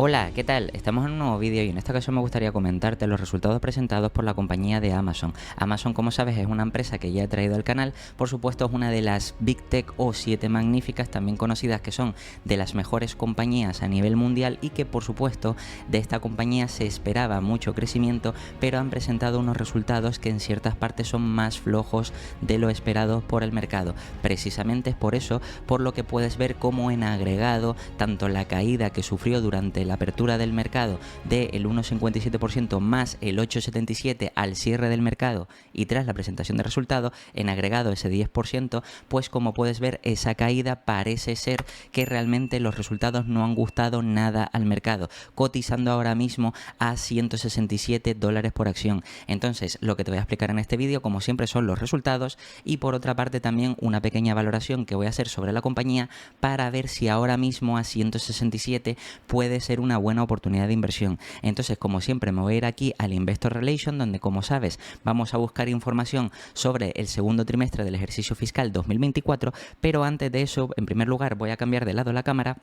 Hola, ¿qué tal? Estamos en un nuevo vídeo y en esta ocasión me gustaría comentarte los resultados presentados por la compañía de Amazon. Amazon, como sabes, es una empresa que ya he traído al canal, por supuesto es una de las Big Tech o 7 magníficas, también conocidas que son de las mejores compañías a nivel mundial y que por supuesto de esta compañía se esperaba mucho crecimiento, pero han presentado unos resultados que en ciertas partes son más flojos de lo esperado por el mercado. Precisamente es por eso por lo que puedes ver cómo en agregado, tanto la caída que sufrió durante la apertura del mercado del 1,57% más el 8,77% al cierre del mercado y tras la presentación de resultados, en agregado ese 10%, pues como puedes ver esa caída parece ser que realmente los resultados no han gustado nada al mercado, cotizando ahora mismo a $167 por acción. Entonces, lo que te voy a explicar en este vídeo, como siempre, son los resultados y por otra parte también una pequeña valoración que voy a hacer sobre la compañía para ver si ahora mismo a 167 puede ser una buena oportunidad de inversión. Entonces, como siempre, me voy a ir aquí al Investor Relation, donde, como sabes, vamos a buscar información sobre el segundo trimestre del ejercicio fiscal 2024, pero antes de eso, en primer lugar, voy a cambiar de lado la cámara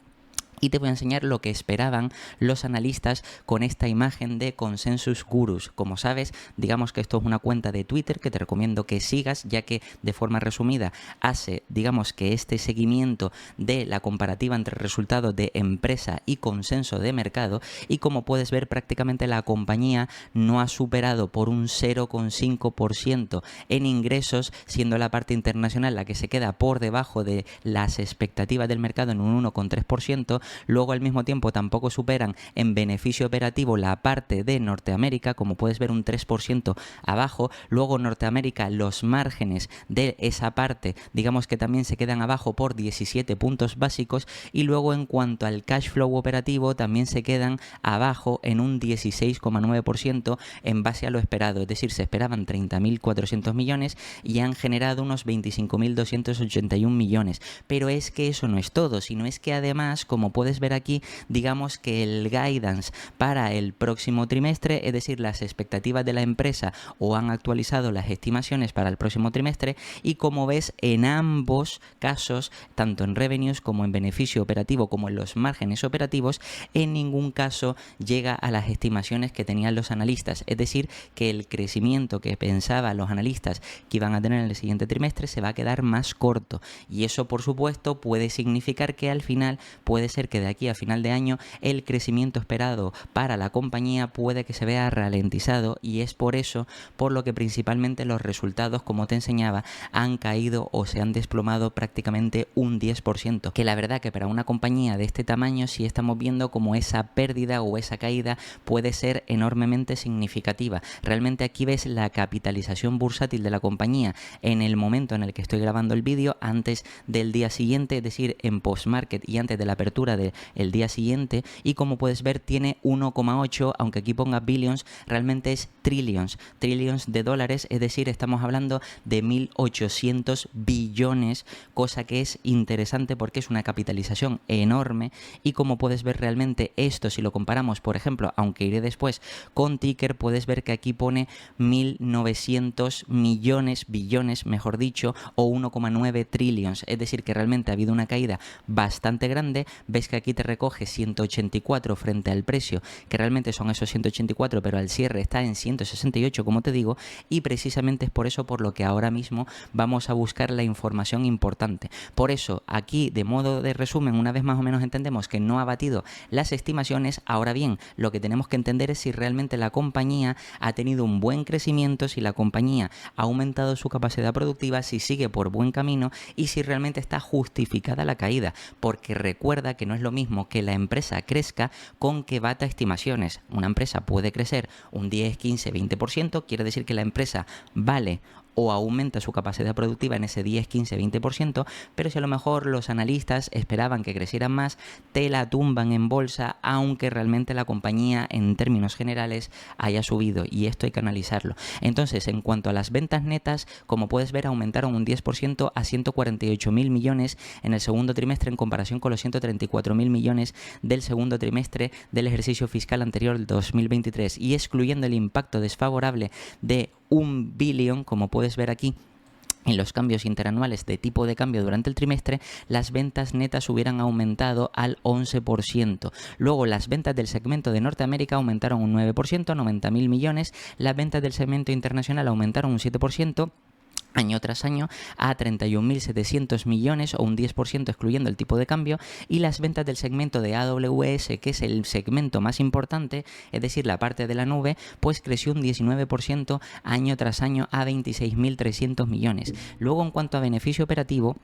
y te voy a enseñar lo que esperaban los analistas con esta imagen de Consensus Gurus. Como sabes, digamos que esto es una cuenta de Twitter que te recomiendo que sigas, ya que de forma resumida hace, digamos que este seguimiento de la comparativa entre resultados de empresa y consenso de mercado, y como puedes ver prácticamente la compañía no ha superado por un 0,5% en ingresos, siendo la parte internacional la que se queda por debajo de las expectativas del mercado en un 1,3%. Luego al mismo tiempo tampoco superan en beneficio operativo la parte de Norteamérica, como puedes ver un 3% abajo. Luego Norteamérica, los márgenes de esa parte digamos que también se quedan abajo por 17 puntos básicos, y luego en cuanto al cash flow operativo también se quedan abajo en un 16,9% en base a lo esperado, es decir, se esperaban 30.400 millones y han generado unos 25.281 millones. Pero es que eso no es todo, sino es que además, como puedes ver aquí, digamos que el guidance para el próximo trimestre, es decir, las expectativas de la empresa, o han actualizado las estimaciones para el próximo trimestre, y como ves en ambos casos, tanto en revenues como en beneficio operativo como en los márgenes operativos, en ningún caso llega a las estimaciones que tenían los analistas, es decir, que el crecimiento que pensaban los analistas que iban a tener en el siguiente trimestre se va a quedar más corto, y eso por supuesto puede significar que al final puede ser que de aquí a final de año el crecimiento esperado para la compañía puede que se vea ralentizado, y es por eso por lo que principalmente los resultados, como te enseñaba, han caído o se han desplomado prácticamente un 10%, que la verdad que para una compañía de este tamaño sí estamos viendo como esa pérdida o esa caída puede ser enormemente significativa. Realmente aquí ves la capitalización bursátil de la compañía en el momento en el que estoy grabando el vídeo, antes del día siguiente, es decir, en post-market y antes de la apertura del día siguiente, y como puedes ver tiene 1,8, aunque aquí ponga billions, realmente es trillions de dólares, es decir, estamos hablando de 1.800 billones, cosa que es interesante porque es una capitalización enorme. Y como puedes ver realmente esto, si lo comparamos, por ejemplo, aunque iré después con ticker, puedes ver que aquí pone 1.900 millones, billones mejor dicho, o 1,9 trillions, es decir, que realmente ha habido una caída bastante grande. Ves que aquí te recoge 184 frente al precio, que realmente son esos 184, pero al cierre está en 168, como te digo, y precisamente es por eso por lo que ahora mismo vamos a buscar la información importante. Por eso aquí, de modo de resumen, una vez más o menos entendemos que no ha batido las estimaciones. Ahora bien, lo que tenemos que entender es si realmente la compañía ha tenido un buen crecimiento, si la compañía ha aumentado su capacidad productiva, si sigue por buen camino y si realmente está justificada la caída, porque recuerda que no es lo mismo que la empresa crezca con que bata estimaciones. Una empresa puede crecer un 10, 15, 20%, quiere decir que la empresa vale o aumenta su capacidad productiva en ese 10, 15, 20%, pero si a lo mejor los analistas esperaban que crecieran más, te la tumban en bolsa, aunque realmente la compañía en términos generales haya subido, y esto hay que analizarlo. Entonces, en cuanto a las ventas netas, como puedes ver, aumentaron un 10% a 148.000 millones en el segundo trimestre en comparación con los 134.000 millones del segundo trimestre del ejercicio fiscal anterior, del 2023, y excluyendo el impacto desfavorable de 1 billón, como puedes ver aquí, en los cambios interanuales de tipo de cambio durante el trimestre, las ventas netas hubieran aumentado al 11%. Luego, las ventas del segmento de Norteamérica aumentaron un 9%, a 90.000 millones. Las ventas del segmento internacional aumentaron un 7%. Año tras año a 31.700 millones o un 10% excluyendo el tipo de cambio, y las ventas del segmento de AWS, que es el segmento más importante, es decir, la parte de la nube, pues creció un 19% año tras año a 26.300 millones. Luego, en cuanto a beneficio operativo,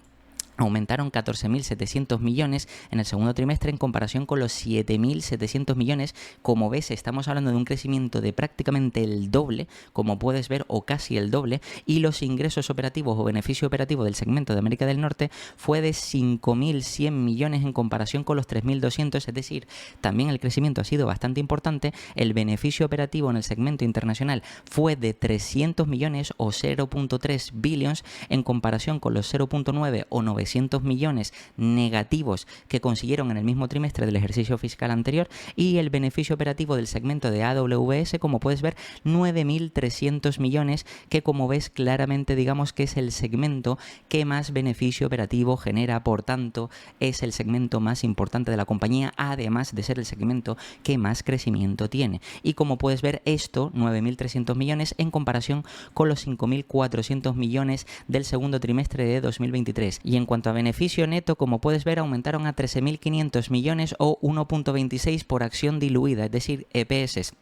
aumentaron 14.700 millones en el segundo trimestre en comparación con los 7.700 millones. Como ves, estamos hablando de un crecimiento de prácticamente el doble, como puedes ver, o casi el doble, y los ingresos operativos o beneficio operativo del segmento de América del Norte fue de 5.100 millones en comparación con los 3.200, es decir, también el crecimiento ha sido bastante importante. El beneficio operativo en el segmento internacional fue de 300 millones o 0.3 billions en comparación con los 0.9 o 900 millones negativos que consiguieron en el mismo trimestre del ejercicio fiscal anterior, y el beneficio operativo del segmento de AWS, como puedes ver, 9.300 millones, que como ves claramente digamos que es el segmento que más beneficio operativo genera, por tanto es el segmento más importante de la compañía, además de ser el segmento que más crecimiento tiene. Y como puedes ver, esto, 9.300 millones en comparación con los 5.400 millones del segundo trimestre de 2023. Y en cuanto a beneficio neto, como puedes ver, aumentaron a 13.500 millones o 1.26 por acción diluida, es decir, EPS.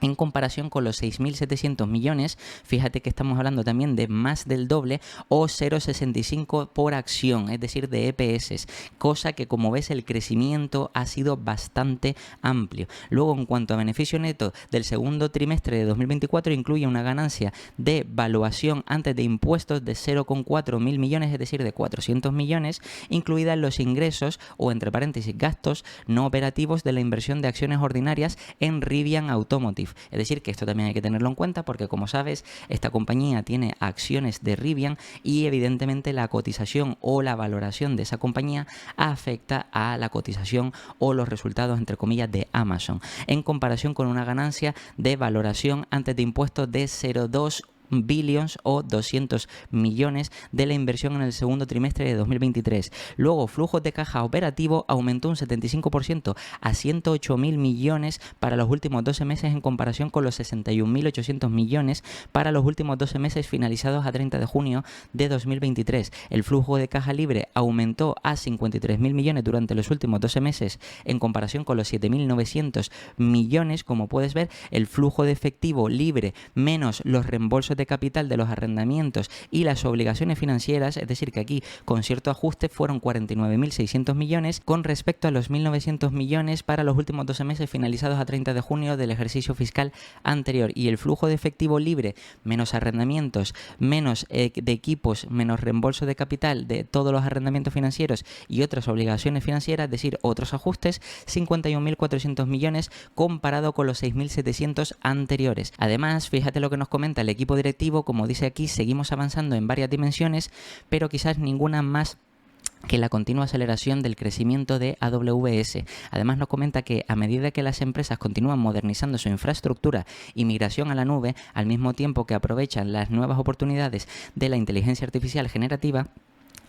En comparación con los 6.700 millones, fíjate que estamos hablando también de más del doble, o 0,65 por acción, es decir, de EPS, cosa que como ves el crecimiento ha sido bastante amplio. Luego, en cuanto a beneficio neto del segundo trimestre de 2024, incluye una ganancia de valuación antes de impuestos de 0,4 mil millones, es decir, de 400 millones, incluida en los ingresos o entre paréntesis gastos no operativos de la inversión de acciones ordinarias en Rivian Automotive. Es decir, que esto también hay que tenerlo en cuenta porque, como sabes, esta compañía tiene acciones de Rivian y evidentemente la cotización o la valoración de esa compañía afecta a la cotización o los resultados, entre comillas, de Amazon, en comparación con una ganancia de valoración antes de impuestos de 0,2 billions o 200 millones de la inversión en el segundo trimestre de 2023. Luego, flujos de caja operativo aumentó un 75% a 108.000 millones para los últimos 12 meses en comparación con los 61.800 millones para los últimos 12 meses finalizados a 30 de junio de 2023. El flujo de caja libre aumentó a 53.000 millones durante los últimos 12 meses en comparación con los 7.900 millones. Como puedes ver, el flujo de efectivo libre menos los reembolsos de capital de los arrendamientos y las obligaciones financieras, es decir, que aquí con cierto ajuste fueron 49.600 millones con respecto a los 1.900 millones para los últimos 12 meses finalizados a 30 de junio del ejercicio fiscal anterior. Y el flujo de efectivo libre menos arrendamientos, menos de equipos, menos reembolso de capital de todos los arrendamientos financieros y otras obligaciones financieras, es decir, otros ajustes, 51.400 millones comparado con los 6.700 anteriores. Además, fíjate lo que nos comenta el equipo directivo. Como dice aquí, seguimos avanzando en varias dimensiones, pero quizás ninguna más que la continua aceleración del crecimiento de AWS. Además, nos comenta que a medida que las empresas continúan modernizando su infraestructura y migración a la nube, al mismo tiempo que aprovechan las nuevas oportunidades de la inteligencia artificial generativa,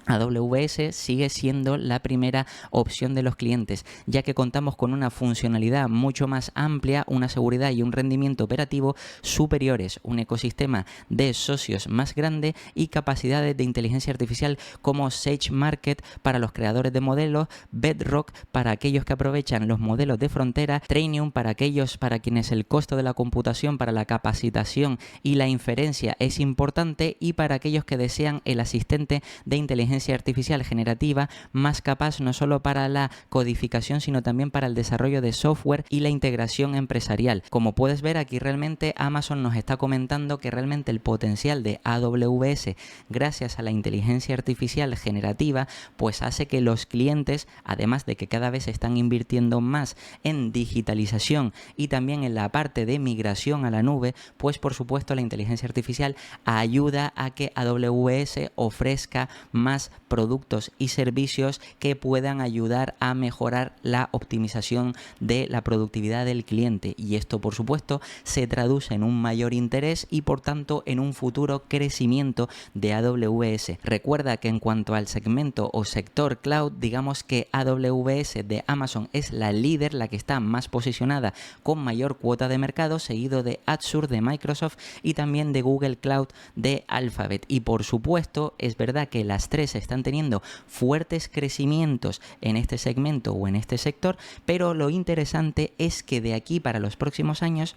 AWS sigue siendo la primera opción de los clientes, ya que contamos con una funcionalidad mucho más amplia, una seguridad y un rendimiento operativo superiores, un ecosistema de socios más grande y capacidades de inteligencia artificial como SageMaker para los creadores de modelos, Bedrock para aquellos que aprovechan los modelos de frontera, Trainium para aquellos para quienes el costo de la computación para la capacitación y la inferencia es importante, y para aquellos que desean el asistente de inteligencia artificial generativa más capaz no solo para la codificación sino también para el desarrollo de software y la integración empresarial. Como puedes ver aquí, realmente Amazon nos está comentando que realmente el potencial de AWS gracias a la inteligencia artificial generativa pues hace que los clientes, además de que cada vez están invirtiendo más en digitalización y también en la parte de migración a la nube, pues por supuesto la inteligencia artificial ayuda a que AWS ofrezca más más productos y servicios que puedan ayudar a mejorar la optimización de la productividad del cliente, y esto por supuesto se traduce en un mayor interés y por tanto en un futuro crecimiento de AWS. Recuerda que en cuanto al segmento o sector cloud, digamos que AWS de Amazon es la líder, la que está más posicionada con mayor cuota de mercado, seguido de Azure de Microsoft y también de Google Cloud de Alphabet. Y por supuesto es verdad que las tres están teniendo fuertes crecimientos en este segmento o en este sector, pero lo interesante es que de aquí para los próximos años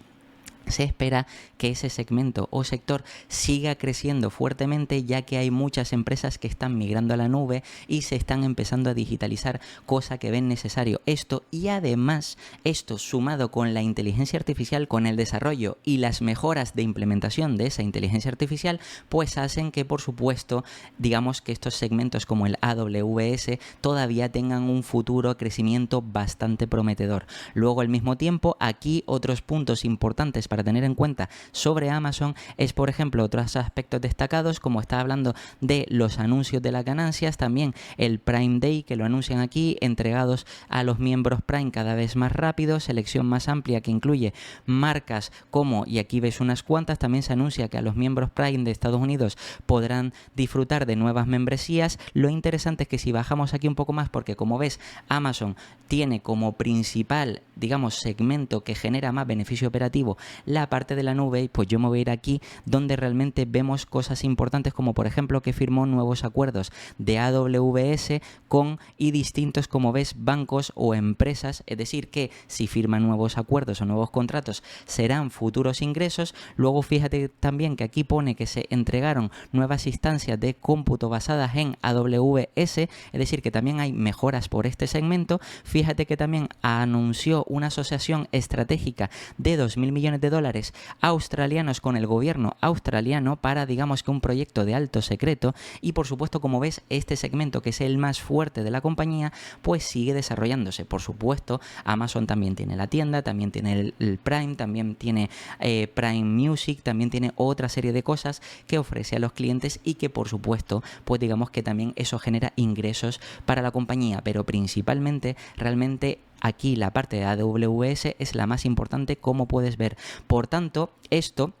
se espera que ese segmento o sector siga creciendo fuertemente, ya que hay muchas empresas que están migrando a la nube y se están empezando a digitalizar, cosa que ven necesario esto. Y además esto, sumado con la inteligencia artificial, con el desarrollo y las mejoras de implementación de esa inteligencia artificial, pues hacen que por supuesto digamos que estos segmentos como el AWS todavía tengan un futuro crecimiento bastante prometedor. Luego al mismo tiempo, aquí otros puntos importantes para tener en cuenta sobre Amazon es, por ejemplo, otros aspectos destacados, como está hablando de los anuncios de las ganancias, también el Prime Day, que lo anuncian aquí, entregados a los miembros Prime cada vez más rápido, selección más amplia que incluye marcas como, y aquí ves unas cuantas, también se anuncia que a los miembros Prime de Estados Unidos podrán disfrutar de nuevas membresías. Lo interesante es que si bajamos aquí un poco más, porque como ves, Amazon tiene como principal, digamos, segmento que genera más beneficio operativo la parte de la nube, pues yo me voy a ir aquí donde realmente vemos cosas importantes, como por ejemplo que firmó nuevos acuerdos de AWS con y distintos, como ves, bancos o empresas, es decir que si firman nuevos acuerdos o nuevos contratos serán futuros ingresos. Luego fíjate también que aquí pone que se entregaron nuevas instancias de cómputo basadas en AWS, es decir que también hay mejoras por este segmento. Fíjate que también anunció una asociación estratégica de 2.000 millones de dólares australianos con el gobierno australiano para, digamos que un proyecto de alto secreto. Y por supuesto, como ves, este segmento, que es el más fuerte de la compañía, pues sigue desarrollándose. Por supuesto, Amazon también tiene la tienda, también tiene el Prime, también tiene Prime Music, también tiene otra serie de cosas que ofrece a los clientes y que por supuesto, pues digamos que también eso genera ingresos para la compañía, pero principalmente realmente aquí la parte de AWS es la más importante, como puedes ver. Por tanto, esto,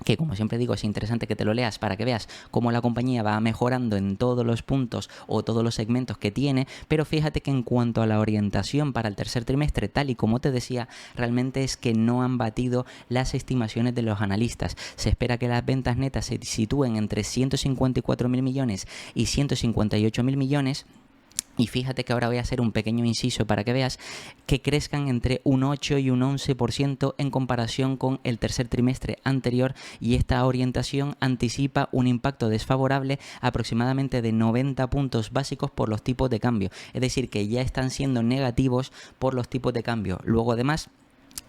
que como siempre digo, es interesante que te lo leas para que veas cómo la compañía va mejorando en todos los puntos o todos los segmentos que tiene, pero fíjate que en cuanto a la orientación para el tercer trimestre, tal y como te decía, realmente es que no han batido las estimaciones de los analistas. Se espera que las ventas netas se sitúen entre 154.000 millones y 158.000 millones. Y fíjate que ahora voy a hacer un pequeño inciso para que veas que crezcan entre un 8 y un 11% en comparación con el tercer trimestre anterior, y esta orientación anticipa un impacto desfavorable aproximadamente de 90 puntos básicos por los tipos de cambio. Es decir, que ya están siendo negativos por los tipos de cambio. Luego además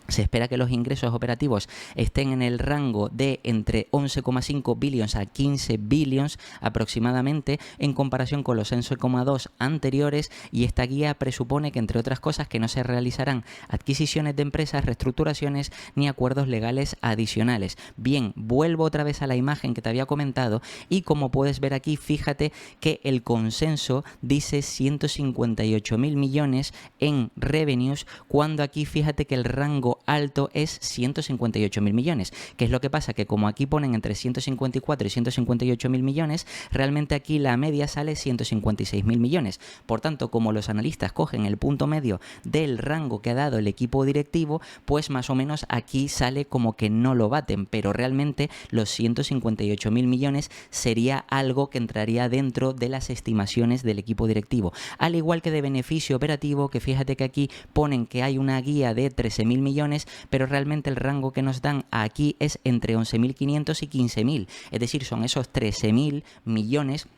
se espera que los ingresos operativos estén en el rango de entre 11,5 billions a 15 billions aproximadamente, en comparación con los 11,2 anteriores, y esta guía presupone que, entre otras cosas, que no se realizarán adquisiciones de empresas, reestructuraciones ni acuerdos legales adicionales. Bien, vuelvo otra vez a la imagen que te había comentado y como puedes ver aquí, fíjate que el consenso dice 158.000 millones en revenues, cuando aquí fíjate que el rango alto es 158.000 millones. ¿Qué es lo que pasa? Que como aquí ponen entre 154 y 158.000 millones, realmente aquí la media sale 156.000 millones. Por tanto, como los analistas cogen el punto medio del rango que ha dado el equipo directivo, pues más o menos aquí sale como que no lo baten, pero realmente los 158.000 millones sería algo que entraría dentro de las estimaciones del equipo directivo. Al igual que de beneficio operativo, que fíjate que aquí ponen que hay una guía de 13.000 millones, pero realmente el rango que nos dan aquí es entre 11.500 y 15.000, es decir, son esos 13.000 millones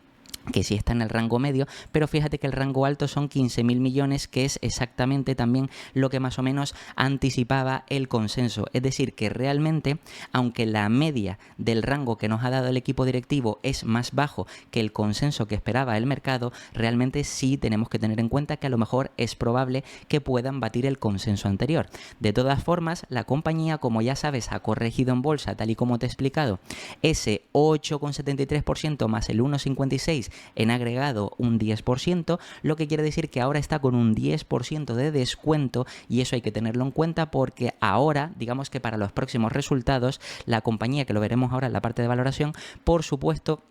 que sí está en el rango medio, pero fíjate que el rango alto son 15.000 millones, que es exactamente también lo que más o menos anticipaba el consenso. Es decir, que realmente, aunque la media del rango que nos ha dado el equipo directivo es más bajo que el consenso que esperaba el mercado, realmente sí tenemos que tener en cuenta que a lo mejor es probable que puedan batir el consenso anterior. De todas formas, la compañía, como ya sabes, ha corregido en bolsa, tal y como te he explicado, ese 8,73% más el 1,56% en agregado un 10%, lo que quiere decir que ahora está con un 10% de descuento, y eso hay que tenerlo en cuenta porque ahora, digamos que para los próximos resultados, la compañía, que lo veremos ahora en la parte de valoración, por supuesto,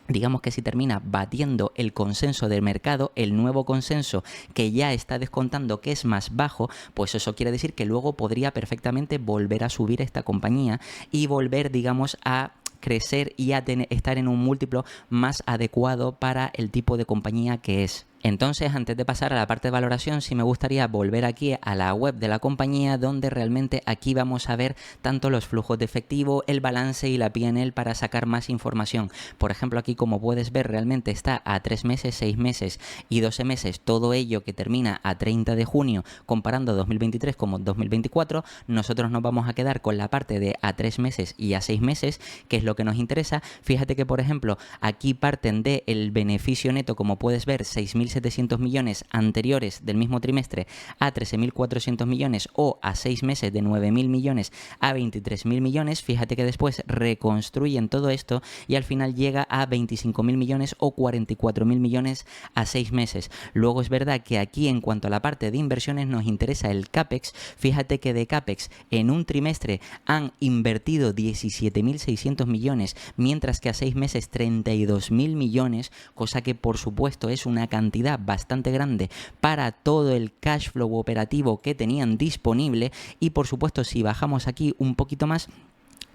digamos que si termina batiendo el consenso del mercado, el nuevo consenso que ya está descontando que es más bajo, pues eso quiere decir que luego podría perfectamente volver a subir esta compañía y volver, digamos, a crecer y a estar en un múltiplo más adecuado para el tipo de compañía que es. Entonces, antes de pasar a la parte de valoración, sí me gustaría volver aquí a la web de la compañía, donde realmente aquí vamos a ver tanto los flujos de efectivo, el balance y la P&L para sacar más información. Por ejemplo, aquí como puedes ver, realmente está a 3 meses, 6 meses y 12 meses, todo ello que termina a 30 de junio, comparando 2023 con 2024. Nosotros nos vamos a quedar con la parte de a 3 meses y a 6 meses, que es lo que nos interesa. Fíjate que, por ejemplo, aquí parten del beneficio neto, como puedes ver, 6.700 millones anteriores del mismo trimestre a 13.400 millones, o a 6 meses de 9.000 millones a 23.000 millones. Fíjate que después reconstruyen todo esto y al final llega a 25.000 millones o 44.000 millones a 6 meses. Luego es verdad que aquí, en cuanto a la parte de inversiones, nos interesa el CAPEX. Fíjate que de CAPEX en un trimestre han invertido 17.600 millones, mientras que a 6 meses 32.000 millones, cosa que por supuesto es una cantidad bastante grande para todo el cash flow operativo que tenían disponible. Y por supuesto, si bajamos aquí un poquito más,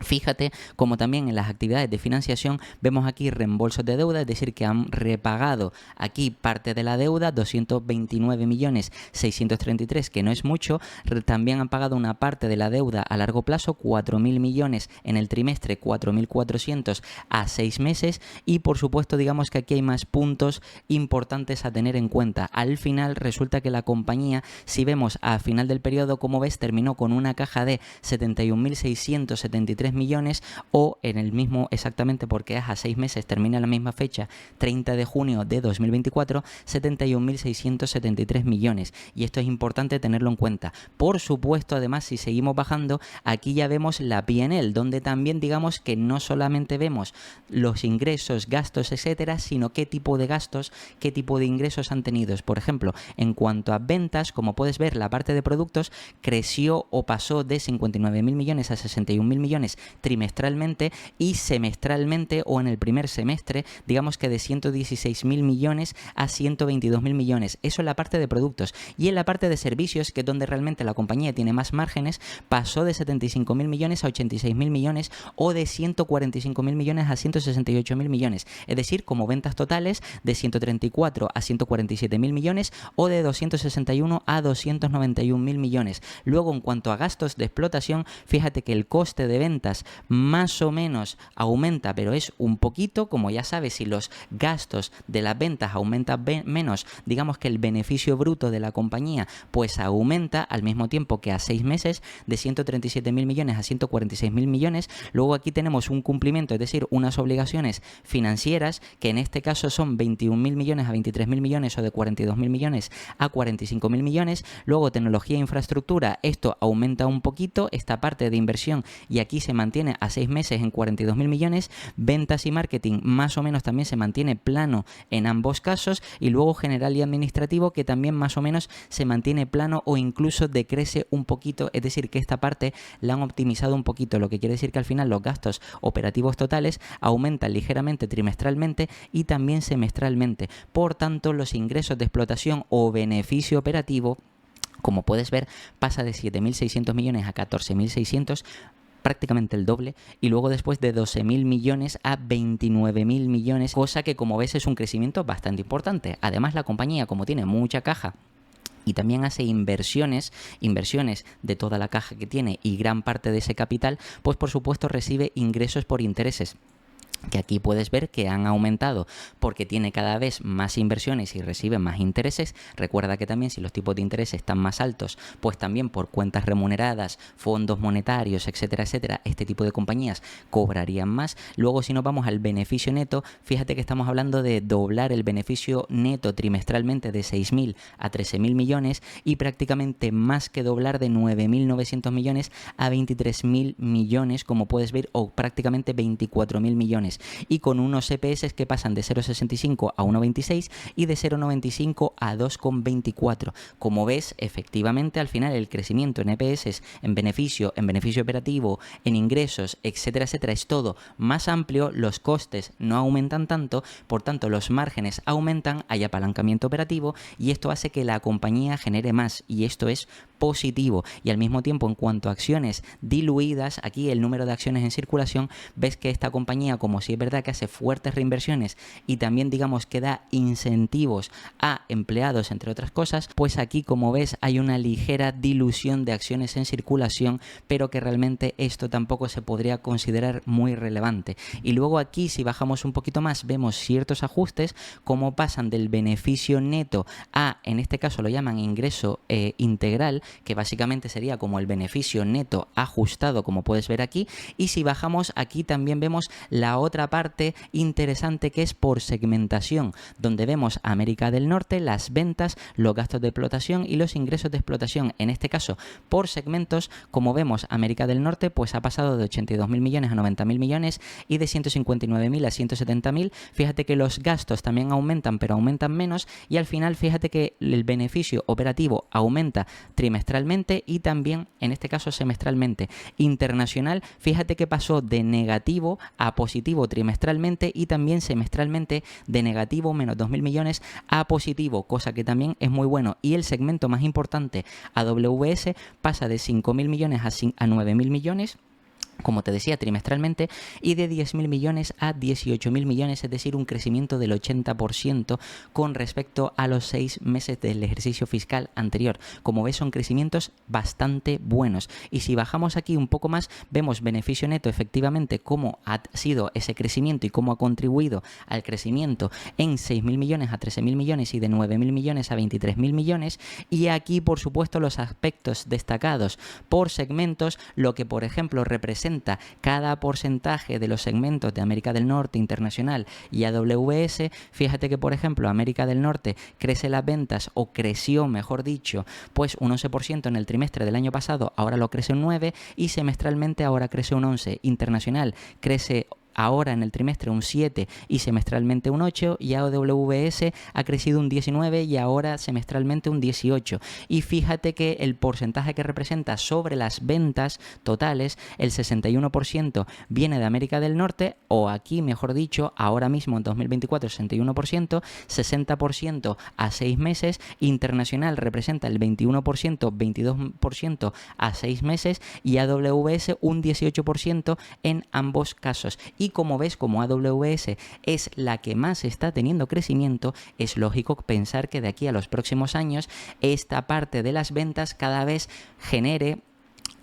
fíjate como también en las actividades de financiación vemos aquí reembolsos de deuda, es decir, que han repagado aquí parte de la deuda, 229 millones 633, que no es mucho. También han pagado una parte de la deuda a largo plazo, 4.000 millones en el trimestre, 4.400 a 6 meses. Y por supuesto, digamos que aquí hay más puntos importantes a tener en cuenta. Al final resulta que la compañía, si vemos a final del periodo, como ves, terminó con una caja de 71.673 millones, o en el mismo, exactamente porque es a 6 meses, termina la misma fecha, 30 de junio de 2024, 71.673 millones. Y esto es importante tenerlo en cuenta. Por supuesto, además, si seguimos bajando, aquí ya vemos la P&L, donde también digamos que no solamente vemos los ingresos, gastos, etcétera, sino qué tipo de gastos, qué tipo de ingresos han tenido. Por ejemplo, en cuanto a ventas, como puedes ver, la parte de productos creció o pasó de 59.000 millones a 61.000 millones trimestralmente, y semestralmente, o en el primer semestre, digamos que de 116.000 millones a 122.000 millones. Eso en la parte de productos. Y en la parte de servicios, que es donde realmente la compañía tiene más márgenes, pasó de 75.000 millones a 86.000 millones, o de 145.000 millones a 168.000 millones. Es decir, como ventas totales de 134 a 147.000 millones, o de 261 a 291.000 millones. Luego, en cuanto a gastos de explotación, fíjate que el coste de ventas más o menos aumenta, pero es un poquito. Como ya sabes, si los gastos de las ventas aumentan menos, digamos que el beneficio bruto de la compañía pues aumenta, al mismo tiempo que a 6 meses de 137.000 millones a 146.000 millones. Luego aquí tenemos un cumplimiento, es decir, unas obligaciones financieras, que en este caso son 21.000 millones a 23.000 millones, o de 42.000 millones a 45.000 millones. Luego tecnología e infraestructura, esto aumenta un poquito, esta parte de inversión, y aquí se mantiene a 6 meses en 42.000 millones. Ventas y marketing más o menos también se mantiene plano en ambos casos. Y luego general y administrativo, que también más o menos se mantiene plano o incluso decrece un poquito, es decir, que esta parte la han optimizado un poquito, lo que quiere decir que al final los gastos operativos totales aumentan ligeramente trimestralmente y también semestralmente. Por tanto, los ingresos de explotación o beneficio operativo, como puedes ver, pasa de 7.600 millones a 14.600, prácticamente el doble, y luego después de 12.000 millones a 29.000 millones, cosa que, como ves, es un crecimiento bastante importante. Además, la compañía, como tiene mucha caja y también hace inversiones de toda la caja que tiene, y gran parte de ese capital, pues por supuesto recibe ingresos por intereses, que aquí puedes ver que han aumentado porque tiene cada vez más inversiones y recibe más intereses. Recuerda que también, si los tipos de interés están más altos, pues también por cuentas remuneradas, fondos monetarios, etcétera, etcétera, este tipo de compañías cobrarían más. Luego, si nos vamos al beneficio neto, fíjate que estamos hablando de doblar el beneficio neto trimestralmente de 6.000 a 13.000 millones, y prácticamente más que doblar, de 9.900 millones a 23.000 millones, como puedes ver, o prácticamente 24.000 millones. millones y con unos EPS que pasan de 0,65 a 1,26 y de 0,95 a 2,24. Como ves, efectivamente al final el crecimiento en EPS, en beneficio operativo, en ingresos, etcétera, etcétera, es todo más amplio, los costes no aumentan tanto, por tanto los márgenes aumentan, hay apalancamiento operativo y esto hace que la compañía genere más y esto es positivo. Y al mismo tiempo, en cuanto a acciones diluidas, aquí el número de acciones en circulación, ves que esta compañía, como si es verdad que hace fuertes reinversiones y también digamos que da incentivos a empleados, entre otras cosas, pues aquí como ves hay una ligera dilución de acciones en circulación, pero que realmente esto tampoco se podría considerar muy relevante. Y luego aquí, si bajamos un poquito más, vemos ciertos ajustes, como pasan del beneficio neto a, en este caso lo llaman ingreso integral, que básicamente sería como el beneficio neto ajustado, como puedes ver aquí. Y si bajamos aquí también vemos la otra parte interesante, que es por segmentación, donde vemos América del Norte, las ventas, los gastos de explotación y los ingresos de explotación. En este caso, por segmentos, como vemos, América del Norte pues ha pasado de 82.000 millones a 90.000 millones y de 159.000 a 170.000. Fíjate que los gastos también aumentan, pero aumentan menos, y al final fíjate que el beneficio operativo aumenta trimestralmente y también, en este caso, semestralmente. Internacional, fíjate que pasó de negativo a positivo trimestralmente y también semestralmente de negativo menos 2.000 millones a positivo, cosa que también es muy bueno. Y el segmento más importante, AWS, pasa de 5.000 millones a 9.000 millones, como te decía, trimestralmente, y de 10.000 millones a 18.000 millones, es decir, un crecimiento del 80% con respecto a los 6 meses del ejercicio fiscal anterior. Como ves, son crecimientos bastante buenos. Y si bajamos aquí un poco más, vemos beneficio neto, efectivamente, cómo ha sido ese crecimiento y cómo ha contribuido al crecimiento en 6.000 millones a 13.000 millones y de 9.000 millones a 23.000 millones. Y aquí, por supuesto, los aspectos destacados por segmentos, lo que, por ejemplo, representa cada porcentaje de los segmentos de América del Norte, Internacional y AWS. Fíjate que, por ejemplo, América del Norte crece las ventas, o creció, mejor dicho, pues un 11% en el trimestre del año pasado, ahora lo crece un 9%, y semestralmente ahora crece un 11%. Internacional crece ahora en el trimestre un 7 y semestralmente un 8, y AWS ha crecido un 19 y ahora semestralmente un 18. Y fíjate que el porcentaje que representa sobre las ventas totales, el 61% viene de América del Norte, o aquí, mejor dicho, ahora mismo en 2024 61%, 60% a 6 meses, internacional representa el 21%, 22% a 6 meses y AWS un 18% en ambos casos. Y como ves, como AWS es la que más está teniendo crecimiento, es lógico pensar que de aquí a los próximos años esta parte de las ventas cada vez genere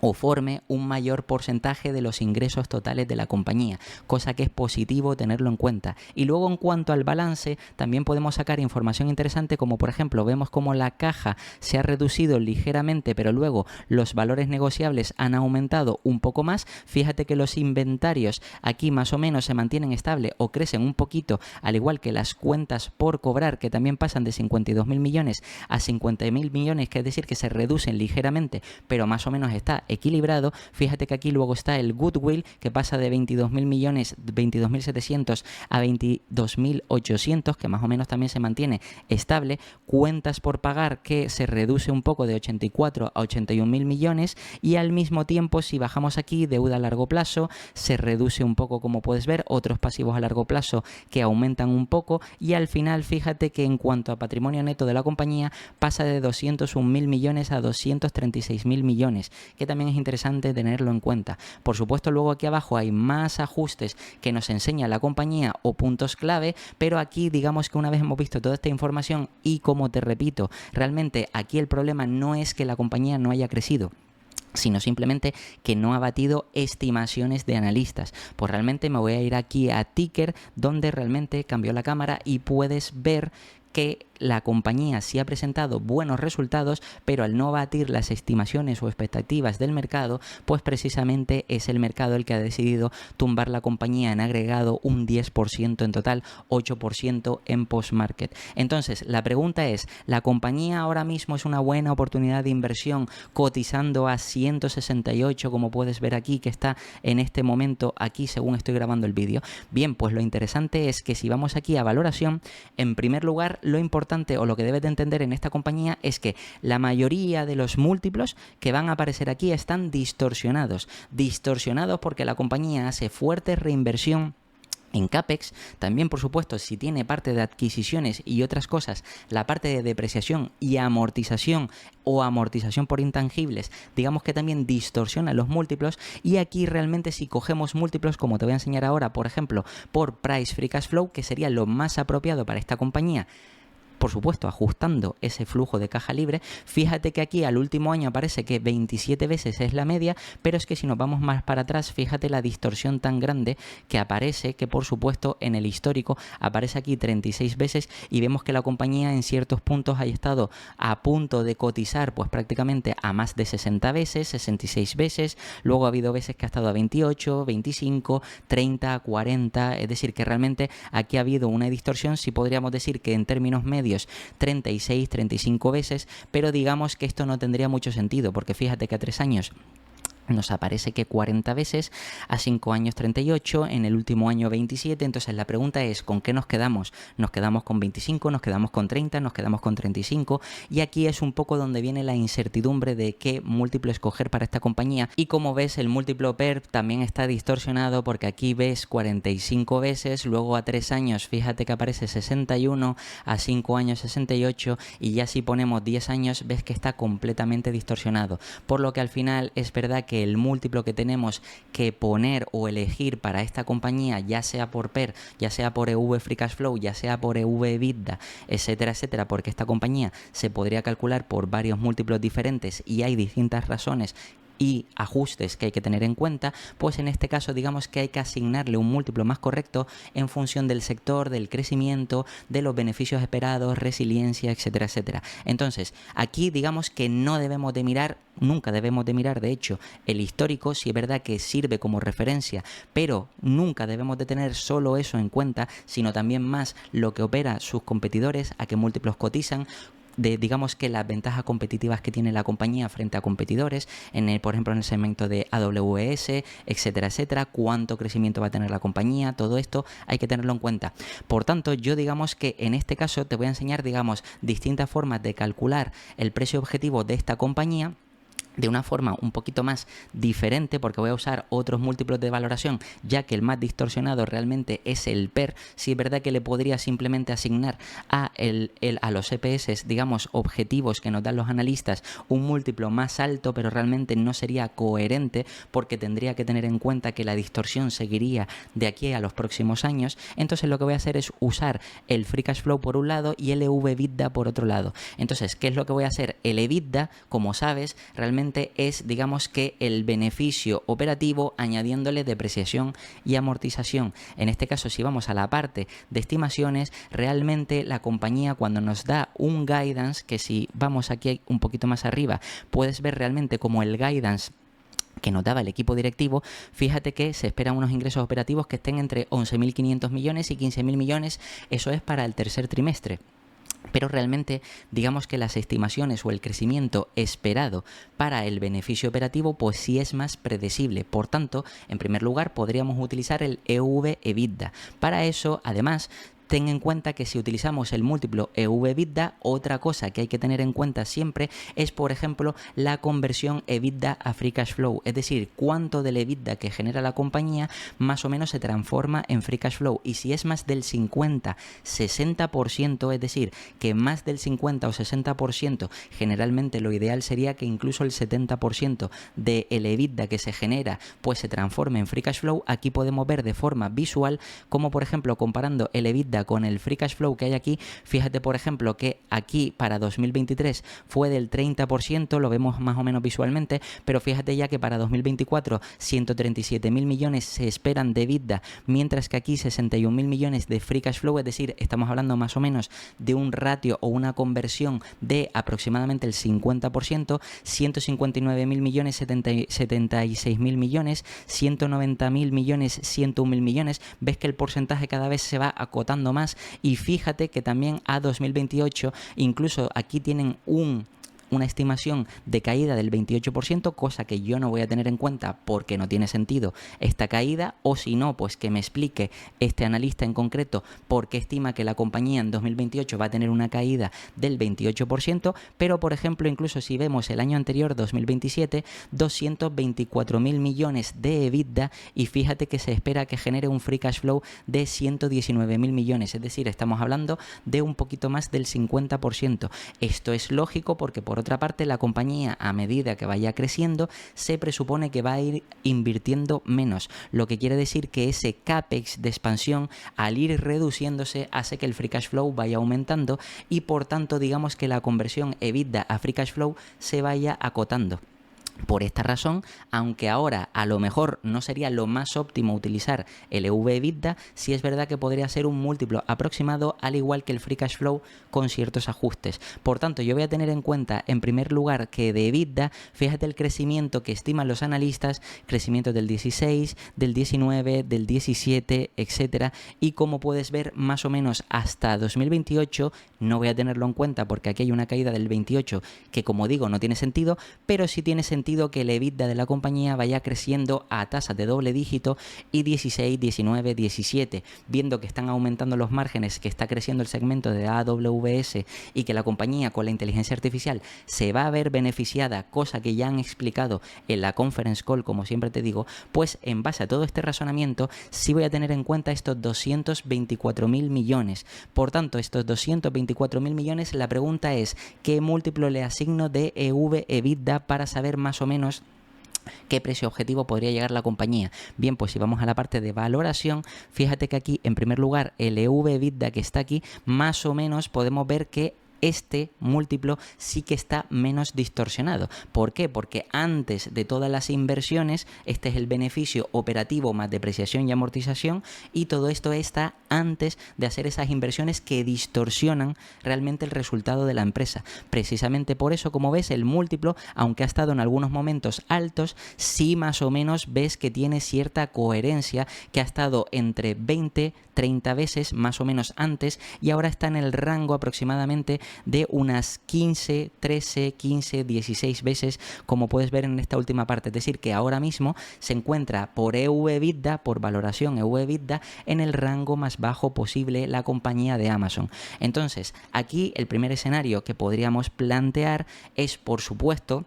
o forme un mayor porcentaje de los ingresos totales de la compañía, cosa que es positivo tenerlo en cuenta. Y luego, en cuanto al balance, también podemos sacar información interesante, como por ejemplo vemos como la caja se ha reducido ligeramente, pero luego los valores negociables han aumentado un poco más. Fíjate que los inventarios aquí más o menos se mantienen estables o crecen un poquito, al igual que las cuentas por cobrar, que también pasan de 52.000 millones a 50.000 millones, que es decir, que se reducen ligeramente, pero más o menos está equilibrado. Fíjate que aquí luego está el goodwill, que pasa de 22.000 millones, 22.700 a 22.800, que más o menos también se mantiene estable. Cuentas por pagar, que se reduce un poco de 84 a 81.000 millones, y al mismo tiempo, si bajamos aquí, deuda a largo plazo se reduce un poco, como puedes ver, otros pasivos a largo plazo que aumentan un poco, y al final fíjate que en cuanto a patrimonio neto de la compañía pasa de 201.000 millones a 236.000 millones, que también es interesante tenerlo en cuenta. Por supuesto, luego aquí abajo hay más ajustes que nos enseña la compañía o puntos clave, pero aquí digamos que una vez hemos visto toda esta información, y como te repito, realmente aquí el problema no es que la compañía no haya crecido, sino simplemente que no ha batido estimaciones de analistas. Pues realmente me voy a ir aquí a Ticker, donde realmente cambió la cámara y puedes ver que la compañía sí ha presentado buenos resultados, pero al no batir las estimaciones o expectativas del mercado, pues precisamente es el mercado el que ha decidido tumbar la compañía en agregado un 10% en total, 8% en post-market. Entonces, la pregunta es, ¿la compañía ahora mismo es una buena oportunidad de inversión cotizando a 168, como puedes ver aquí, que está en este momento aquí según estoy grabando el vídeo? Bien, pues lo interesante es que si vamos aquí a valoración, en primer lugar, lo importante o lo que debes de entender en esta compañía es que la mayoría de los múltiplos que van a aparecer aquí están distorsionados porque la compañía hace fuerte reinversión en CAPEX. También, por supuesto, si tiene parte de adquisiciones y otras cosas, la parte de depreciación y amortización o amortización por intangibles, digamos que también distorsiona los múltiplos. Y aquí realmente si cogemos múltiplos, como te voy a enseñar ahora, por ejemplo, por Price Free Cash Flow, que sería lo más apropiado para esta compañía, por supuesto, ajustando ese flujo de caja libre, fíjate que aquí al último año aparece que 27 veces es la media, pero es que si nos vamos más para atrás, fíjate la distorsión tan grande que aparece, que por supuesto en el histórico aparece aquí 36 veces y vemos que la compañía en ciertos puntos ha estado a punto de cotizar pues prácticamente a más de 60 veces, 66 veces, luego ha habido veces que ha estado a 28, 25, 30, 40, es decir que realmente aquí ha habido una distorsión, si podríamos decir que en términos medios 36, 35 veces, pero digamos que esto no tendría mucho sentido, porque fíjate que a 3 años nos aparece que 40 veces, a 5 años 38, en el último año 27, entonces la pregunta es ¿con qué nos quedamos? ¿Nos quedamos con 25, nos quedamos con 30, nos quedamos con 35? Y aquí es un poco donde viene la incertidumbre de qué múltiplo escoger para esta compañía. Y como ves, el múltiplo PER también está distorsionado porque aquí ves 45 veces, luego a 3 años fíjate que aparece 61, a 5 años 68 y ya si ponemos 10 años ves que está completamente distorsionado. Por lo que al final es verdad que el múltiplo que tenemos que poner o elegir para esta compañía, ya sea por PER, ya sea por EV Free Cash Flow, ya sea por EV EBITDA, etcétera, etcétera, porque esta compañía se podría calcular por varios múltiplos diferentes y hay distintas razones y ajustes que hay que tener en cuenta, pues en este caso digamos que hay que asignarle un múltiplo más correcto en función del sector, del crecimiento, de los beneficios esperados, resiliencia, etcétera, etcétera. Entonces, aquí digamos que no debemos de mirar, nunca debemos de mirar, de hecho, el histórico, si es verdad que sirve como referencia, pero nunca debemos de tener solo eso en cuenta, sino también más lo que opera sus competidores, a qué múltiplos cotizan, de digamos que las ventajas competitivas que tiene la compañía frente a competidores, por ejemplo en el segmento de AWS, etcétera, etcétera, cuánto crecimiento va a tener la compañía, todo esto hay que tenerlo en cuenta. Por tanto, yo digamos que en este caso te voy a enseñar digamos distintas formas de calcular el precio objetivo de esta compañía de una forma un poquito más diferente, porque voy a usar otros múltiplos de valoración, ya que el más distorsionado realmente es el PER. Sí es verdad que le podría simplemente asignar a los EPS, digamos, objetivos que nos dan los analistas, un múltiplo más alto, pero realmente no sería coherente, porque tendría que tener en cuenta que la distorsión seguiría de aquí a los próximos años. Entonces lo que voy a hacer es usar el Free Cash Flow por un lado y el EV/EBITDA por otro lado. Entonces, ¿qué es lo que voy a hacer? El EBITDA, como sabes, realmente es, digamos que el beneficio operativo añadiéndole depreciación y amortización. En este caso, si vamos a la parte de estimaciones, realmente la compañía cuando nos da un guidance, que si vamos aquí un poquito más arriba, puedes ver realmente como el guidance que nos daba el equipo directivo, fíjate que se esperan unos ingresos operativos que estén entre 11.500 millones y 15.000 millones, eso es para el tercer trimestre. Pero realmente digamos que las estimaciones o el crecimiento esperado para el beneficio operativo pues sí es más predecible. Por tanto, en primer lugar podríamos utilizar el EV/EBITDA. Para eso, además, ten en cuenta que si utilizamos el múltiplo EV/EBITDA, otra cosa que hay que tener en cuenta siempre es, por ejemplo, la conversión EBITDA a Free Cash Flow. Es decir, cuánto del EBITDA que genera la compañía más o menos se transforma en Free Cash Flow. Y si es más del 50-60%, es decir, que más del 50 o 60%, generalmente lo ideal sería que incluso el 70% del EBITDA que se genera pues se transforme en Free Cash Flow. Aquí podemos ver de forma visual como, por ejemplo, comparando el EBITDA EBITDA con el free cash flow que hay aquí, fíjate por ejemplo que aquí para 2023 fue del 30%, lo vemos más o menos visualmente, pero fíjate ya que para 2024 137.000 millones se esperan de EBITDA, mientras que aquí 61.000 millones de free cash flow, es decir, estamos hablando más o menos de un ratio o una conversión de aproximadamente el 50%, 159.000 millones, 76.000 millones, 190.000 millones, 101.000 millones. Ves que el porcentaje cada vez se va acotando más y fíjate que también a 2028 incluso aquí tienen una estimación de caída del 28%, cosa que yo no voy a tener en cuenta porque no tiene sentido esta caída, o si no, pues que me explique este analista en concreto por qué estima que la compañía en 2028 va a tener una caída del 28%, pero por ejemplo, incluso si vemos el año anterior, 2027, 224.000 millones de EBITDA y fíjate que se espera que genere un free cash flow de 119.000 millones, es decir, estamos hablando de un poquito más del 50%. Esto es lógico porque por otra parte, la compañía, a medida que vaya creciendo, se presupone que va a ir invirtiendo menos, lo que quiere decir que ese CAPEX de expansión, al ir reduciéndose, hace que el free cash flow vaya aumentando y por tanto, digamos que la conversión EBITDA a free cash flow se vaya acotando. Por esta razón, aunque ahora a lo mejor no sería lo más óptimo utilizar el EV/EBITDA, sí es verdad que podría ser un múltiplo aproximado, al igual que el free cash flow, con ciertos ajustes. Por tanto, yo voy a tener en cuenta en primer lugar que de EBITDA, fíjate el crecimiento que estiman los analistas, crecimiento del 16, del 19, del 17, etcétera, y como puedes ver, más o menos hasta 2028, no voy a tenerlo en cuenta porque aquí hay una caída del 28 que, como digo, no tiene sentido, pero sí tiene sentido que el EBITDA de la compañía vaya creciendo a tasas de doble dígito y 16, 19, 17, viendo que están aumentando los márgenes, que está creciendo el segmento de AWS y que la compañía con la inteligencia artificial se va a ver beneficiada, cosa que ya han explicado en la conference call, como siempre te digo, pues en base a todo este razonamiento sí voy a tener en cuenta estos 224.000 millones. Por tanto, estos 224.000 millones, la pregunta es, ¿qué múltiplo le asigno de EV/EBITDA para saber más o menos qué precio objetivo podría llegar la compañía? Bien, pues si vamos a la parte de valoración, fíjate que aquí en primer lugar el EV/EBITDA que está aquí, más o menos podemos ver que este múltiplo sí que está menos distorsionado. ¿Por qué? Porque antes de todas las inversiones, este es el beneficio operativo más depreciación y amortización, y todo esto está antes de hacer esas inversiones que distorsionan realmente el resultado de la empresa. Precisamente por eso, como ves, el múltiplo, aunque ha estado en algunos momentos altos, sí más o menos ves que tiene cierta coherencia, que ha estado entre 20, 30 veces más o menos antes, y ahora está en el rango aproximadamente de unas 15, 13, 15, 16 veces, como puedes ver en esta última parte. Es decir, que ahora mismo se encuentra por EV/EBITDA, por valoración EV/EBITDA, en el rango más bajo posible la compañía de Amazon. Entonces, aquí el primer escenario que podríamos plantear es, por supuesto,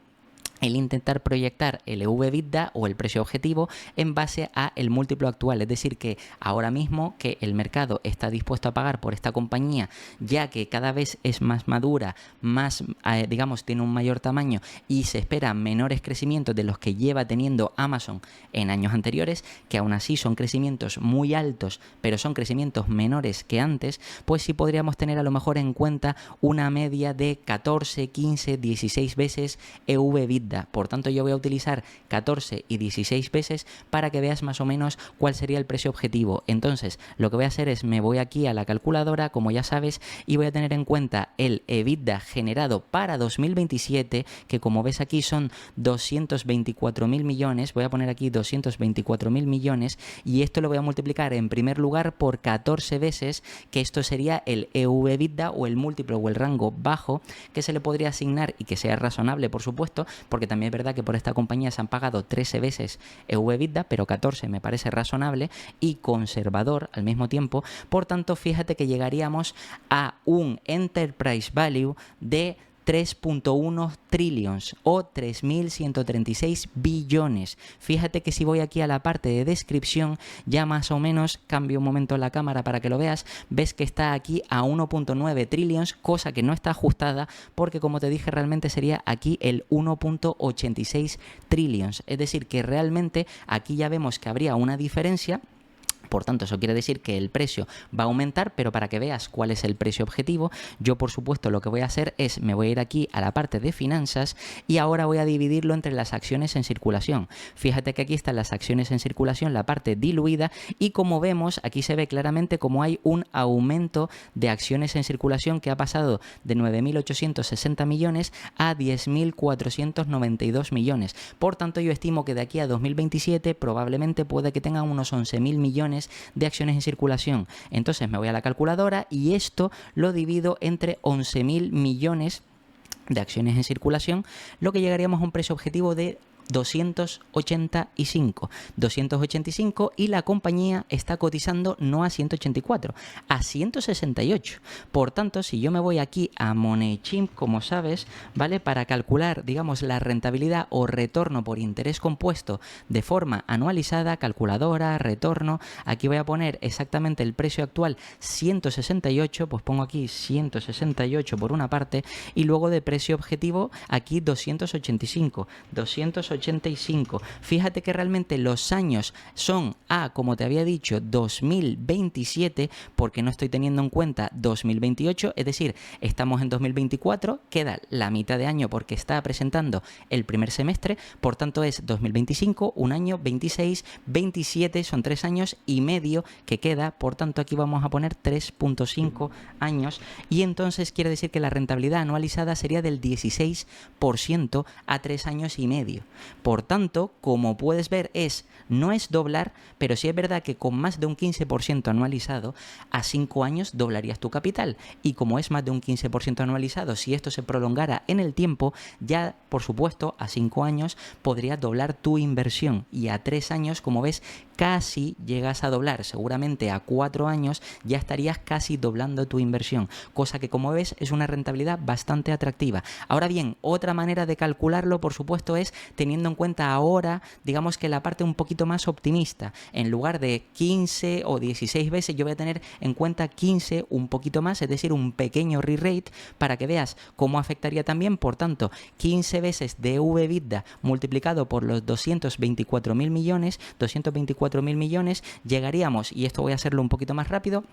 el intentar proyectar el EV/EBITDA o el precio objetivo en base a el múltiplo actual, es decir, que ahora mismo que el mercado está dispuesto a pagar por esta compañía, ya que cada vez es más madura, más, digamos, tiene un mayor tamaño y se espera menores crecimientos de los que lleva teniendo Amazon en años anteriores, que aún así son crecimientos muy altos, pero son crecimientos menores que antes, pues sí podríamos tener a lo mejor en cuenta una media de 14, 15, 16 veces EV/EBITDA. Por tanto, yo voy a utilizar 14 y 16 veces para que veas más o menos cuál sería el precio objetivo. Entonces, lo que voy a hacer es, me voy aquí a la calculadora, como ya sabes, y voy a tener en cuenta el EBITDA generado para 2027, que como ves aquí son 224.000 millones. Voy a poner aquí 224.000 millones y esto lo voy a multiplicar en primer lugar por 14 veces, que esto sería el EV/EBITDA o el múltiplo o el rango bajo que se le podría asignar y que sea razonable, por supuesto, porque también es verdad que por esta compañía se han pagado 13 veces EV/EBITDA, pero 14 me parece razonable y conservador al mismo tiempo. Por tanto, fíjate que llegaríamos a un enterprise value de 3.1 trillions o 3.136 billones. Fíjate que si voy aquí a la parte de descripción, ya más o menos, cambio un momento la cámara para que lo veas, ves que está aquí a 1.9 trillions, cosa que no está ajustada porque, como te dije, realmente sería aquí el 1.86 trillions. Es decir, que realmente aquí ya vemos que habría una diferencia. Por tanto, eso quiere decir que el precio va a aumentar, pero para que veas cuál es el precio objetivo, yo por supuesto lo que voy a hacer es, me voy a ir aquí a la parte de finanzas y ahora voy a dividirlo entre las acciones en circulación. Fíjate que aquí están las acciones en circulación, la parte diluida, y como vemos, aquí se ve claramente cómo hay un aumento de acciones en circulación que ha pasado de 9.860 millones a 10.492 millones. Por tanto, yo estimo que de aquí a 2027 probablemente puede que tengan unos 11.000 millones de acciones en circulación. Entonces me voy a la calculadora y esto lo divido entre 11.000 millones de acciones en circulación, lo que llegaríamos a un precio objetivo de 285 y la compañía está cotizando no a 184, a 168. Por tanto, si yo me voy aquí a MoneyChimp, como sabes, ¿vale? Para calcular, digamos, la rentabilidad o retorno por interés compuesto de forma anualizada, calculadora, retorno, aquí voy a poner exactamente el precio actual 168, pues pongo aquí 168 por una parte y luego de precio objetivo aquí 285. Fíjate que realmente los años son como te había dicho, 2027, porque no estoy teniendo en cuenta 2028, es decir, estamos en 2024, queda la mitad de año porque está presentando el primer semestre, por tanto es 2025, un año, 26, 27, son 3 años y medio que queda, por tanto aquí vamos a poner 3.5 años y entonces quiere decir que la rentabilidad anualizada sería del 16% a 3 años y medio. Por tanto, como puedes ver, no es doblar, pero sí es verdad que con más de un 15% anualizado, a 5 años doblarías tu capital. Y como es más de un 15% anualizado, si esto se prolongara en el tiempo, ya, por supuesto, a 5 años podrías doblar tu inversión. Y a 3 años, como ves, casi llegas a doblar. Seguramente a 4 años ya estarías casi doblando tu inversión. Cosa que, como ves, es una rentabilidad bastante atractiva. Ahora bien, otra manera de calcularlo, por supuesto, es teniendo en cuenta ahora, digamos que la parte un poquito más optimista. En lugar de 15 o 16 veces, yo voy a tener en cuenta 15, un poquito más, es decir, un pequeño re-rate para que veas cómo afectaría también. Por tanto, 15 veces de EV/EBITDA multiplicado por los 224.000 millones, llegaríamos, y esto voy a hacerlo un poquito más rápido,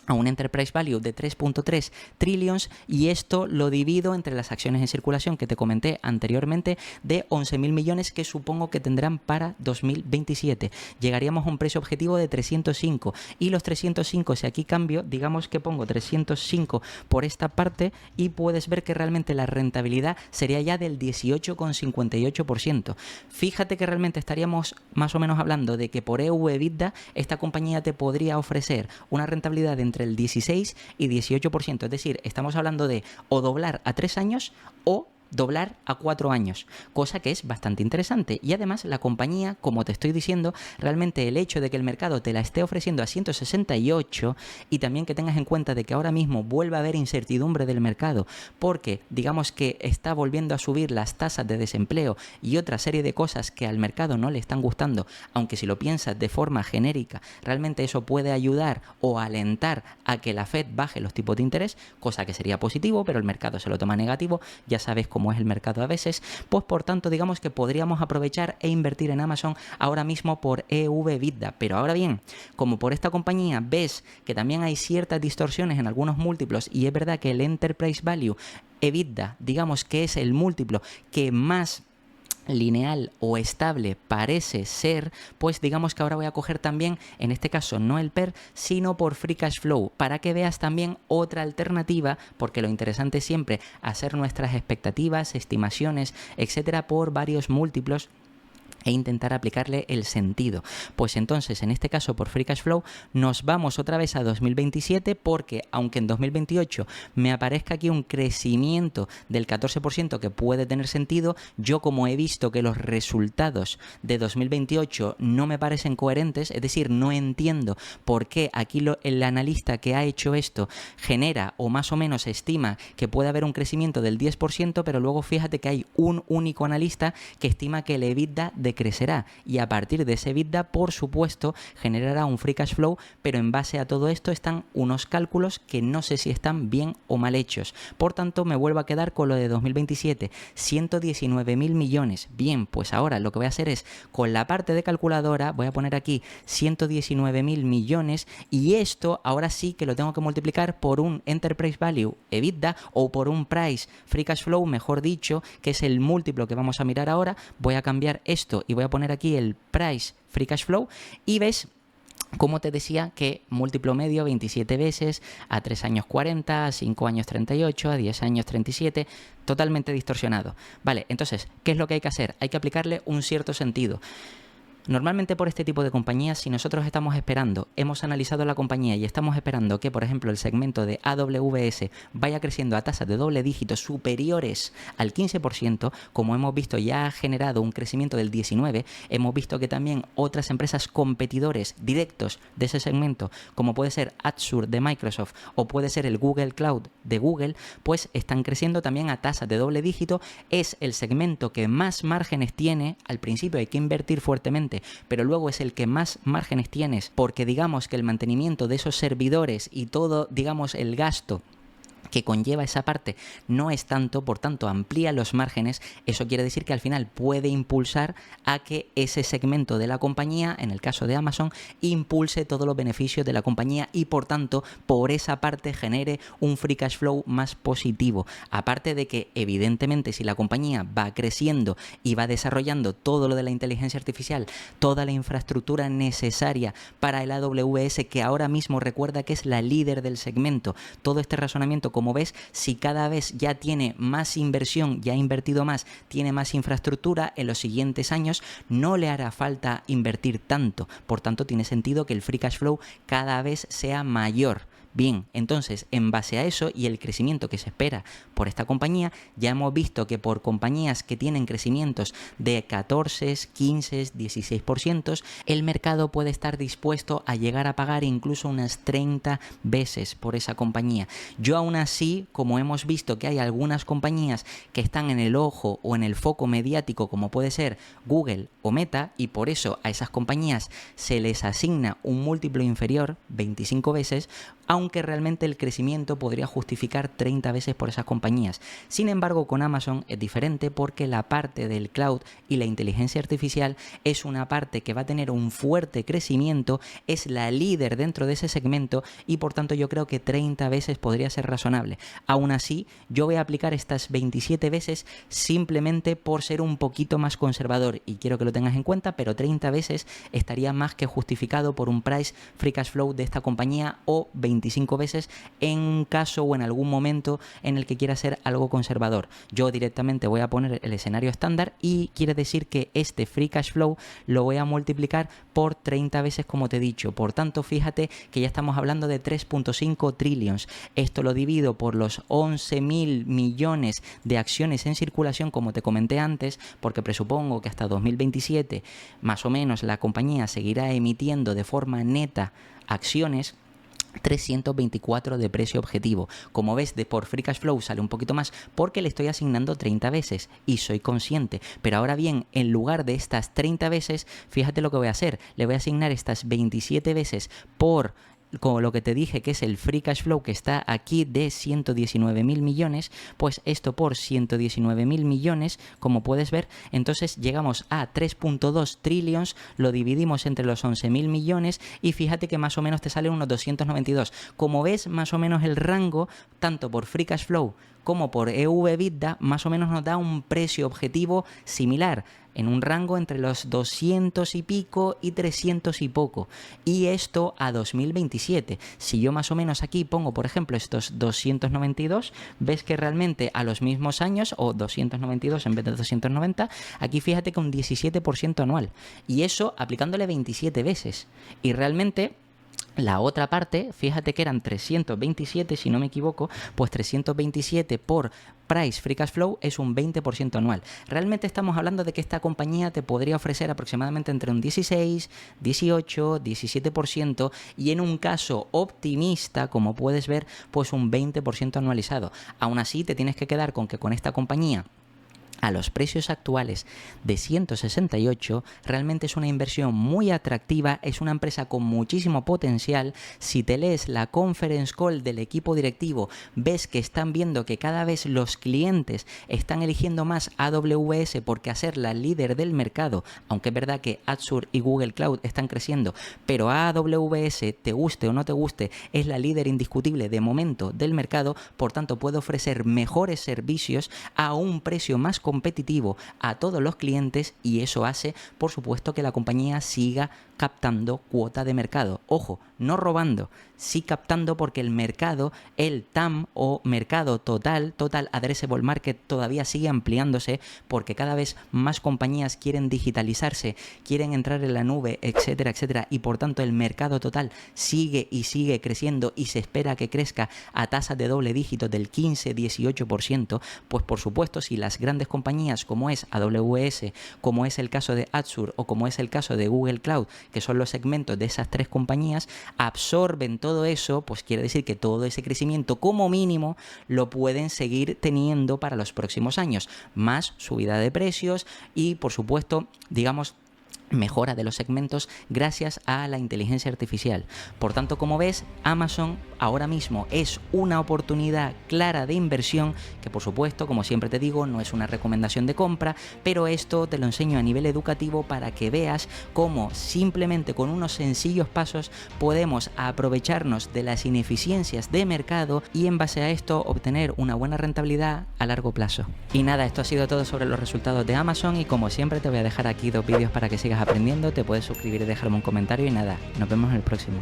a un enterprise value de 3.3 trillions y esto lo divido entre las acciones en circulación que te comenté anteriormente de 11.000 millones que supongo que tendrán para 2027. Llegaríamos a un precio objetivo de 305 y los 305, si aquí cambio, digamos que pongo 305 por esta parte y puedes ver que realmente la rentabilidad sería ya del 18,58%. Fíjate que realmente estaríamos más o menos hablando de que por EV/EBITDA esta compañía te podría ofrecer una rentabilidad de entre el 16 y 18%, es decir, estamos hablando de o doblar a 3 años o doblar a 4 años, cosa que es bastante interesante. Y además la compañía, como te estoy diciendo, realmente el hecho de que el mercado te la esté ofreciendo a 168 y también que tengas en cuenta de que ahora mismo vuelve a haber incertidumbre del mercado porque digamos que está volviendo a subir las tasas de desempleo y otra serie de cosas que al mercado no le están gustando, aunque si lo piensas de forma genérica, realmente eso puede ayudar o alentar a que la Fed baje los tipos de interés, cosa que sería positivo, pero el mercado se lo toma negativo, ya sabes como es el mercado a veces, pues por tanto digamos que podríamos aprovechar e invertir en Amazon ahora mismo por EV/EBITDA. Pero ahora bien, como por esta compañía ves que también hay ciertas distorsiones en algunos múltiplos y es verdad que el Enterprise Value EBITDA, digamos que es el múltiplo que más lineal o estable parece ser, pues digamos que ahora voy a coger también, en este caso no el PER, sino por Free Cash Flow, para que veas también otra alternativa, porque lo interesante es siempre hacer nuestras expectativas, estimaciones, etcétera, por varios múltiplos e intentar aplicarle el sentido. Pues entonces, en este caso por Free Cash Flow, nos vamos otra vez a 2027 porque aunque en 2028 me aparezca aquí un crecimiento del 14% que puede tener sentido, yo como he visto que los resultados de 2028 no me parecen coherentes, es decir, no entiendo por qué aquí el analista que ha hecho esto genera o más o menos estima que puede haber un crecimiento del 10%, pero luego fíjate que hay un único analista que estima que el EBITDA decrecerá y a partir de ese EBITDA, por supuesto, generará un free cash flow, pero en base a todo esto están unos cálculos que no sé si están bien o mal hechos. Por tanto, me vuelvo a quedar con lo de 2027, 119.000 millones. Bien, pues ahora lo que voy a hacer es, con la parte de calculadora, voy a poner aquí 119.000 millones y esto ahora sí que lo tengo que multiplicar por un Enterprise Value EBITDA o por un Price Free Cash Flow, mejor dicho, que es el múltiplo que vamos a mirar ahora. Voy a cambiar esto y voy a poner aquí el Price Free Cash Flow y ves, como te decía, que múltiplo medio 27 veces, a 3 años 40, a 5 años 38, a 10 años 37, totalmente distorsionado. Vale, entonces, ¿qué es lo que hay que hacer? Hay que aplicarle un cierto sentido. Normalmente por este tipo de compañías, si nosotros estamos esperando, hemos analizado la compañía y estamos esperando que, por ejemplo, el segmento de AWS vaya creciendo a tasas de doble dígito superiores al 15%, como hemos visto ya ha generado un crecimiento del 19%, hemos visto que también otras empresas competidores directos de ese segmento, como puede ser Azure de Microsoft o puede ser el Google Cloud de Google, pues están creciendo también a tasas de doble dígito. Es el segmento que más márgenes tiene. Al principio hay que invertir fuertemente, pero luego es el que más márgenes tienes, porque digamos que el mantenimiento de esos servidores y todo, digamos, el gasto que conlleva esa parte no es tanto, por tanto amplía los márgenes. Eso quiere decir que al final puede impulsar a que ese segmento de la compañía, en el caso de Amazon, impulse todos los beneficios de la compañía y por tanto por esa parte genere un free cash flow más positivo. Aparte de que evidentemente si la compañía va creciendo y va desarrollando todo lo de la inteligencia artificial, toda la infraestructura necesaria para el AWS, que ahora mismo recuerda que es la líder del segmento, todo este razonamiento, como ves, si cada vez ya tiene más inversión, ya ha invertido más, tiene más infraestructura, en los siguientes años no le hará falta invertir tanto. Por tanto, tiene sentido que el free cash flow cada vez sea mayor. Bien, entonces, en base a eso y el crecimiento que se espera por esta compañía, ya hemos visto que por compañías que tienen crecimientos de 14, 15, 16%, el mercado puede estar dispuesto a llegar a pagar incluso unas 30 veces por esa compañía. Yo aún así, como hemos visto que hay algunas compañías que están en el ojo o en el foco mediático, como puede ser Google o Meta, y por eso a esas compañías se les asigna un múltiplo inferior, 25 veces, aunque realmente el crecimiento podría justificar 30 veces por esas compañías. Sin embargo, con Amazon es diferente porque la parte del cloud y la inteligencia artificial es una parte que va a tener un fuerte crecimiento, es la líder dentro de ese segmento y por tanto yo creo que 30 veces podría ser razonable. Aún así, yo voy a aplicar estas 27 veces simplemente por ser un poquito más conservador y quiero que lo tengas en cuenta, pero 30 veces estaría más que justificado por un price free cash flow de esta compañía, o 25 veces en un caso o en algún momento en el que quiera ser algo conservador. Yo directamente voy a poner el escenario estándar y quiere decir que este free cash flow lo voy a multiplicar por 30 veces, como te he dicho. Por tanto, fíjate que ya estamos hablando de 3.5 trillions. Esto lo divido por los 11.000 millones de acciones en circulación, como te comenté antes, porque presupongo que hasta 2027 más o menos la compañía seguirá emitiendo de forma neta acciones. 324 de precio objetivo. Como ves, de por free cash flow sale un poquito más porque le estoy asignando 30 veces y soy consciente. Pero ahora bien, en lugar de estas 30 veces, fíjate lo que voy a hacer. Le voy a asignar estas 27 veces por, como lo que te dije, que es el free cash flow que está aquí de 119.000 millones, pues esto por 119.000 millones, como puedes ver, entonces llegamos a 3.2 trillions, lo dividimos entre los 11.000 millones y fíjate que más o menos te sale unos 292. Como ves, más o menos el rango, tanto por free cash flow como por EV/EBITDA, más o menos nos da un precio objetivo similar, en un rango entre los 200 y pico y 300 y poco. Y esto a 2027. Si yo más o menos aquí pongo, por ejemplo, estos 292, ves que realmente a los mismos años, o 292 en vez de 290, aquí fíjate que un 17% anual. Y eso aplicándole 27 veces. Y realmente la otra parte, fíjate que eran 327, si no me equivoco, pues 327 por price free cash flow es un 20% anual. Realmente estamos hablando de que esta compañía te podría ofrecer aproximadamente entre un 16, 18, 17% y en un caso optimista, como puedes ver, pues un 20% anualizado. Aún así, te tienes que quedar con que con esta compañía a los precios actuales de 168, realmente es una inversión muy atractiva, es una empresa con muchísimo potencial. Si te lees la conference call del equipo directivo, ves que están viendo que cada vez los clientes están eligiendo más AWS porque hacer la líder del mercado, aunque es verdad que Azure y Google Cloud están creciendo, pero AWS, te guste o no te guste, es la líder indiscutible de momento del mercado, por tanto puede ofrecer mejores servicios a un precio más competitivo a todos los clientes, y eso hace, por supuesto, que la compañía siga captando cuota de mercado. Ojo, no robando, sí captando, porque el mercado, el TAM o mercado total addressable market, todavía sigue ampliándose porque cada vez más compañías quieren digitalizarse, quieren entrar en la nube, etcétera, etcétera, y por tanto el mercado total sigue y sigue creciendo y se espera que crezca a tasas de doble dígito del 15-18%, pues por supuesto si las grandes compañías como es AWS, como es el caso de Azure o como es el caso de Google Cloud, que son los segmentos de esas tres compañías, absorben todo eso, pues quiere decir que todo ese crecimiento como mínimo lo pueden seguir teniendo para los próximos años, más subida de precios y por supuesto, digamos, mejora de los segmentos gracias a la inteligencia artificial. Por tanto, como ves, Amazon ahora mismo es una oportunidad clara de inversión que, por supuesto, como siempre te digo, no es una recomendación de compra, pero esto te lo enseño a nivel educativo para que veas cómo simplemente con unos sencillos pasos podemos aprovecharnos de las ineficiencias de mercado y en base a esto obtener una buena rentabilidad a largo plazo. Y nada, esto ha sido todo sobre los resultados de Amazon y como siempre te voy a dejar aquí 2 vídeos para que sigas aprendiendo, te puedes suscribir y dejarme un comentario y nada, nos vemos en el próximo.